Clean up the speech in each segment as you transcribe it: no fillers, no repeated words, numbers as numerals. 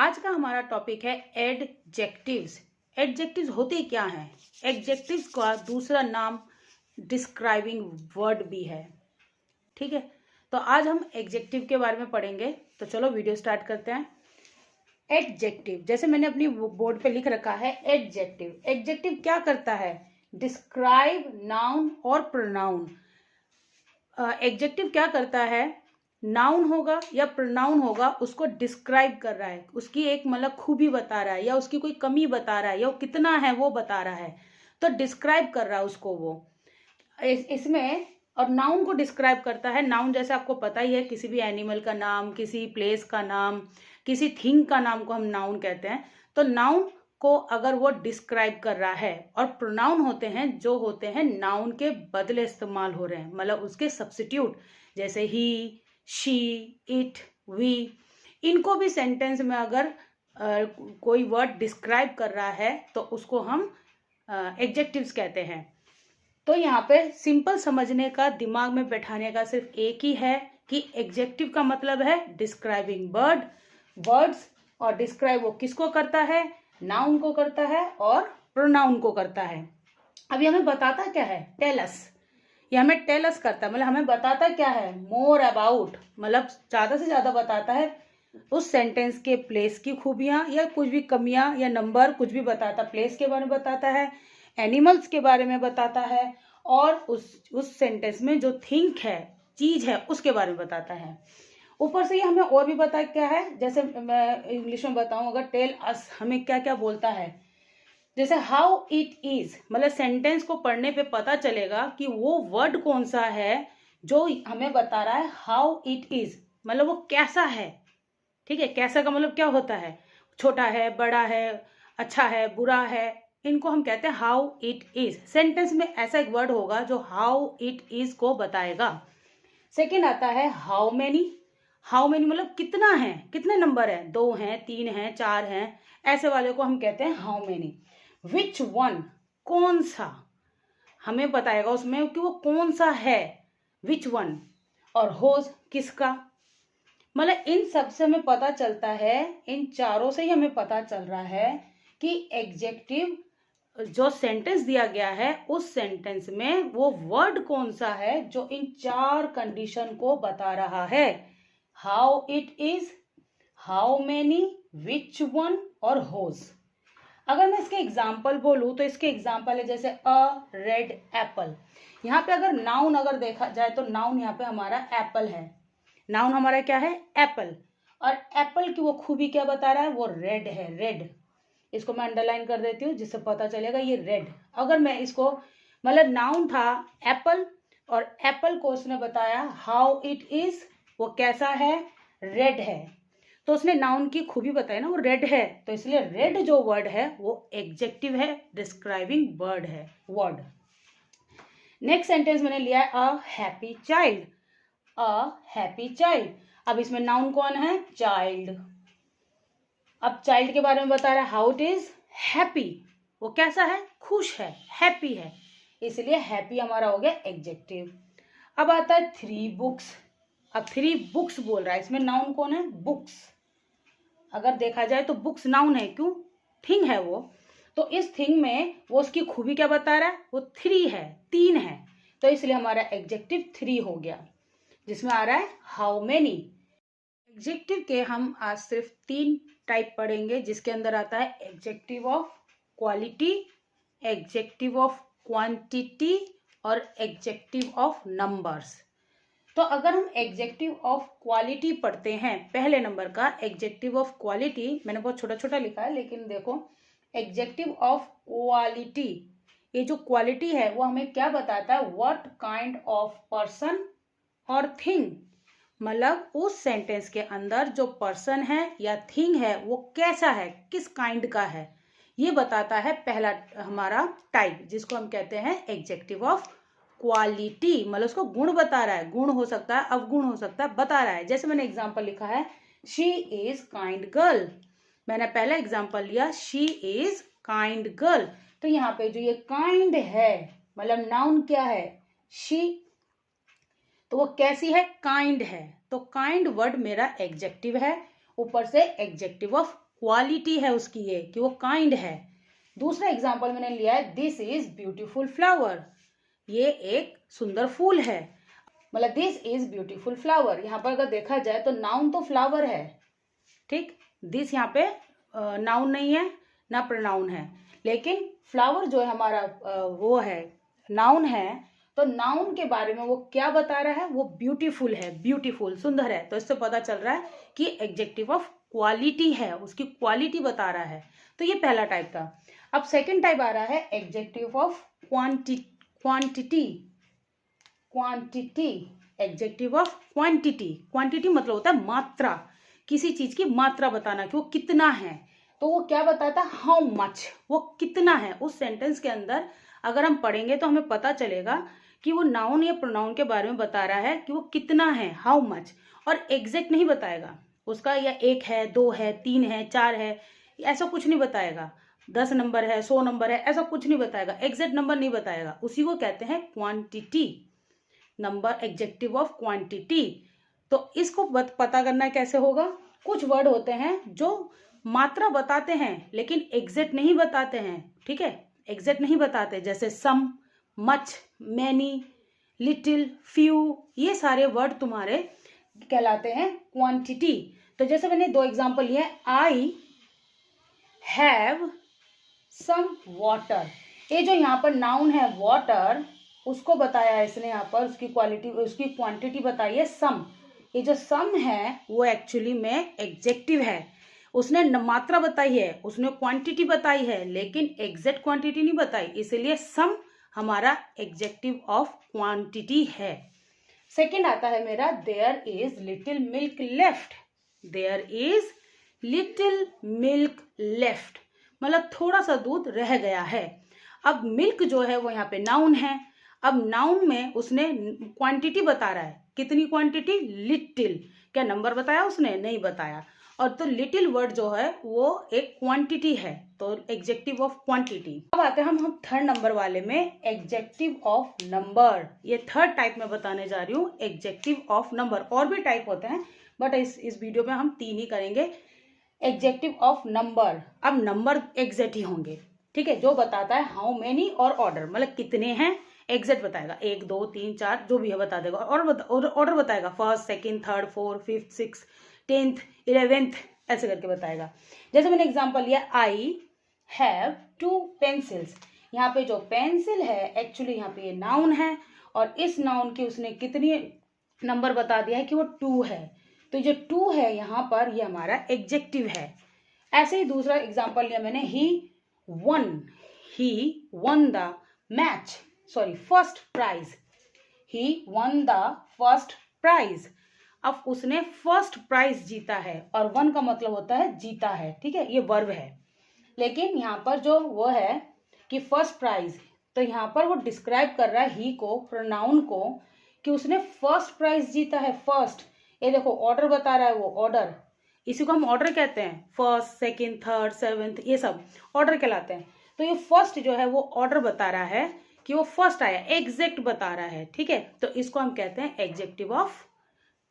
आज का हमारा टॉपिक है एडजेक्टिव्स। एडजेक्टिव्स होते क्या हैं? एडजेक्टिव्स का दूसरा नाम डिस्क्राइबिंग वर्ड भी है। ठीक है, तो आज हम एडजेक्टिव के बारे में पढ़ेंगे। तो चलो वीडियो स्टार्ट करते हैं। एडजेक्टिव, जैसे मैंने अपनी बोर्ड पे लिख रखा है एडजेक्टिव। एडजेक्टिव क्या करता है? डिस्क्राइब नाउन और प्रोनाउन। एडजेक्टिव क्या करता है? नाउन होगा या प्रोनाउन होगा, उसको डिस्क्राइब कर रहा है, उसकी एक मतलब खूबी बता रहा है या उसकी कोई कमी बता रहा है या वो कितना है वो बता रहा है, तो डिस्क्राइब कर रहा है उसको वो इसमें। और नाउन को डिस्क्राइब करता है। नाउन जैसे आपको पता ही है, किसी भी एनिमल का नाम, किसी प्लेस का नाम, किसी थिंग का नाम को हम नाउन कहते हैं। तो नाउन को अगर वो डिस्क्राइब कर रहा है, और प्रोनाउन होते हैं जो होते हैं नाउन के बदले इस्तेमाल हो रहे हैं, मतलब उसके सब्स्टिट्यूट, जैसे ही, शी, इट, वी। इनको भी सेंटेंस में अगर कोई वर्ड डिस्क्राइब कर रहा है तो उसको हम एडजेक्टिव्स कहते हैं। तो यहाँ पे सिंपल समझने का, दिमाग में बैठाने का सिर्फ एक ही है कि एडजेक्टिव का मतलब है डिस्क्राइबिंग वर्ड्स। और डिस्क्राइब वो किसको करता है? नाउन को करता है और प्रोनाउन को करता है। अभी हमें बताता क्या है? Tell us. ये हमें टेल अस करता है, मतलब हमें बताता क्या है? मोर अबाउट, मतलब ज्यादा से ज्यादा बताता है उस सेंटेंस के प्लेस की खूबियां या कुछ भी कमियां या नंबर, कुछ भी बताता। प्लेस के बारे में बताता है, एनिमल्स के बारे में बताता है, और उस सेंटेंस में जो थिंक है, चीज है, उसके बारे में बताता है। ऊपर से ये हमें और भी बता क्या है, जैसे मैं इंग्लिश में बताऊं, अगर टेल अस हमें क्या क्या बोलता है, जैसे हाउ इट इज, मतलब सेंटेंस को पढ़ने पे पता चलेगा कि वो वर्ड कौन सा है जो हमें बता रहा है हाउ इट इज, मतलब वो कैसा है। ठीक है, कैसा का मतलब क्या होता है? छोटा है, बड़ा है, अच्छा है, बुरा है, इनको हम कहते हैं हाउ इट इज। सेंटेंस में ऐसा एक वर्ड होगा जो हाउ इट इज को बताएगा। सेकेंड आता है हाउ मेनी। हाउ मेनी मतलब कितना है, कितने नंबर है, 2 हैं, 3 हैं, 4 हैं, ऐसे वाले को हम कहते हैं हाउ मेनी। विच वन, कौन सा, हमें बताएगा उसमें कि वो कौन सा है, विच वन। और होज, किसका। मतलब इन सब से हमें पता चलता है, इन चारों से ही हमें पता चल रहा है कि एग्जेक्टिव जो सेंटेंस दिया गया है, उस सेंटेंस में वो वर्ड कौन सा है जो इन 4 कंडीशन को बता रहा है। How it is, how many, which one और होज। अगर मैं इसके एग्जाम्पल बोलूं तो इसके एग्जाम्पल है जैसे अ रेड एप्पल। यहाँ पे अगर नाउन अगर देखा जाए तो नाउन यहाँ पे हमारा एप्पल है। नाउन हमारा क्या है? एप्पल। और एप्पल की वो खूबी क्या बता रहा है? वो रेड है, रेड। इसको मैं अंडरलाइन कर देती हूँ जिससे पता चलेगा ये रेड। अगर मैं इसको, मतलब नाउन था एप्पल, और एप्पल को उसने बताया हाउ इट इज, वो कैसा है? रेड है। तो उसने नाउन की खूबी बताई ना, वो रेड है, तो इसलिए रेड जो वर्ड है वो एडजेक्टिव है, डिस्क्राइबिंग वर्ड है, वर्ड। नेक्स्ट सेंटेंस मैंने लिया है a happy child. A happy child, अब इसमें नाउन कौन है? चाइल्ड। अब चाइल्ड के बारे में बता रहा है हाउ इट इज हैप्पी, वो कैसा है? खुश है, हैप्पी है, इसलिए हैप्पी हमारा हो गया एडजेक्टिव। अब आता है 3 बुक्स। अब 3 बुक्स बोल रहा है, इसमें नाउन कौन है? बुक्स। अगर देखा जाए तो बुक्स नाउन है, क्यों? थिंग है वो। तो इस थिंग में वो उसकी खूबी क्या बता रहा है? वो 3 है, 3 है, तो इसलिए हमारा एडजेक्टिव 3 हो गया, जिसमें आ रहा है हाउ मेनी। एडजेक्टिव के हम आज सिर्फ 3 टाइप पढ़ेंगे, जिसके अंदर आता है adjective of quality, adjective of quantity और एडजेक्टिव ऑफ नंबर्स। तो अगर हम एडजेक्टिव ऑफ क्वालिटी पढ़ते हैं, पहले नंबर का एडजेक्टिव ऑफ क्वालिटी, मैंने बहुत छोटा छोटा लिखा है लेकिन देखो, एडजेक्टिव ऑफ क्वालिटी, ये जो क्वालिटी है वो हमें क्या बताता है? व्हाट काइंड ऑफ पर्सन और थिंग, मतलब उस सेंटेंस के अंदर जो पर्सन है या थिंग है वो कैसा है, किस काइंड का है, ये बताता है पहला हमारा टाइप, जिसको हम कहते हैं एडजेक्टिव ऑफ क्वालिटी। मतलब उसको गुण बता रहा है, गुण हो सकता है, अवगुण हो सकता है, बता रहा है। जैसे मैंने एग्जांपल लिखा है शी इज काइंड गर्ल, मैंने पहला एग्जांपल लिया शी इज काइंड गर्ल। तो यहाँ पे जो ये काइंड है, मतलब नाउन क्या है? शी, तो वो कैसी है? काइंड है। तो काइंड वर्ड मेरा एडजेक्टिव है, ऊपर से एडजेक्टिव ऑफ क्वालिटी है उसकी, ये कि वो काइंड है। दूसरा एग्जाम्पल मैंने लिया है, दिस इज ब्यूटीफुल फ्लावर, ये एक सुंदर फूल है। मतलब दिस इज ब्यूटीफुल फ्लावर, यहाँ पर अगर देखा जाए तो नाउन तो फ्लावर है, ठीक। दिस यहाँ पे नाउन नहीं है ना प्रोनाउन है, लेकिन फ्लावर जो है हमारा वो है, नाउन है। तो नाउन के बारे में वो क्या बता रहा है, वो ब्यूटीफुल है, ब्यूटीफुल सुंदर है। तो इससे पता चल रहा है कि एडजेक्टिव ऑफ क्वालिटी है, उसकी क्वालिटी बता रहा है। तो ये पहला टाइप था। अब सेकंड टाइप आ रहा है adjective of quantity. Quantity, adjective of quantity. Quantity मतलब होता है मात्रा, किसी चीज की मात्रा बताना कि वो कितना है। तो वो क्या बताता है, हाउ मच, वो कितना है। उस सेंटेंस के अंदर अगर हम पढ़ेंगे तो हमें पता चलेगा कि वो नाउन या प्रोनाउन के बारे में बता रहा है कि वो कितना है, हाउ मच। और एग्जैक्ट नहीं बताएगा उसका, या 1 है, 2 है, 3 है, 4 है, ऐसा कुछ नहीं बताएगा। 10 नंबर है, 100 नंबर है, ऐसा कुछ नहीं बताएगा, एग्जैक्ट नंबर नहीं बताएगा। उसी को कहते हैं quantity, number, adjective of quantity. तो इसको पता करना कैसे होगा, कुछ वर्ड होते हैं जो मात्रा बताते हैं लेकिन एग्जैक्ट नहीं बताते हैं, ठीक है, एग्जैक्ट नहीं बताते। जैसे सम, मच, मैनी, लिटिल, फ्यू, ये सारे वर्ड तुम्हारे कहलाते हैं क्वांटिटी। तो जैसे मैंने 2 एग्जांपल लिए, आई हैव सम वाटर, ये जो यहाँ पर नाउन है वाटर, उसको बताया है इसने यहाँ पर, उसकी क्वालिटी, उसकी क्वांटिटी बताई है सम। ये जो सम है वो एक्चुअली में एडजेक्टिव है, उसने मात्रा बताई है, उसने क्वांटिटी बताई है, लेकिन एग्जैक्ट क्वांटिटी नहीं बताई, इसलिए सम हमारा एडजेक्टिव ऑफ क्वांटिटी है। सेकंड आता है मेरा, there is little milk left. There is little milk left, मतलब थोड़ा सा दूध रह गया है। अब मिल्क जो है वो यहाँ पे नाउन है। अब नाउन में उसने क्वांटिटी बता रहा है, कितनी क्वांटिटी, लिटिल। क्या नंबर बताया उसने, नहीं बताया। और तो लिटिल वर्ड जो है वो एक क्वांटिटी है, तो एडजेक्टिव ऑफ क्वांटिटी। अब आते हैं हम थर्ड नंबर वाले में, एडजेक्टिव ऑफ नंबर। ये थर्ड टाइप में बताने जा रही हूँ, एडजेक्टिव ऑफ नंबर। और भी टाइप होते हैं बट इस वीडियो में हम 3 ही करेंगे। एडजेक्टिव ऑफ नंबर, अब नंबर एग्जैक्ट ही होंगे, ठीक है, जो बताता है हाउ मेनी और ऑर्डर, मतलब कितने हैं, एग्जैक्ट बताएगा, 1 2 3 4 जो भी है बता देगा। और ऑर्डर बताएगा, first, second, third, fourth, fifth, six, 10th, 11th, ऐसे करके बताएगा। जैसे मैंने एग्जांपल लिया, आई हैव 2 पेंसिल्स। यहाँ पे जो पेंसिल है एक्चुअली यहाँ पे ये नाउन है, और इस नाउन की उसने कितनी नंबर बता दिया है कि वो 2 है। तो जो 2 है यहाँ पर ये हमारा एडजेक्टिव है। ऐसे ही दूसरा एग्जांपल लिया मैंने, he won the match, sorry first prize. He won the first prize. अब उसने फर्स्ट प्राइज जीता है, और 1 का मतलब होता है जीता है, ठीक है, ये वर्ब है। लेकिन यहाँ पर जो वो है कि फर्स्ट प्राइज, तो यहाँ पर वो डिस्क्राइब कर रहा है ही को, प्रोनाउन को, कि उसने फर्स्ट प्राइज जीता है, फर्स्ट। ये देखो ऑर्डर बता रहा है, वो ऑर्डर, इसी को हम ऑर्डर कहते हैं। फर्स्ट, सेकंड, थर्ड, 7th, ये सब ऑर्डर कहलाते हैं। तो ये फर्स्ट जो है वो ऑर्डर बता रहा है कि वो फर्स्ट आया, एग्जैक्ट बता रहा है, ठीक है। तो इसको हम कहते हैं एडजेक्टिव ऑफ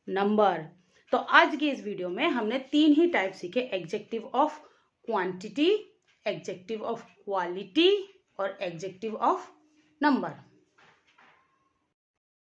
नंबर। तो आज की इस वीडियो में हमने 3 ही टाइप सीखे, adjective of quantity, adjective of quality और एडजेक्टिव ऑफ नंबर।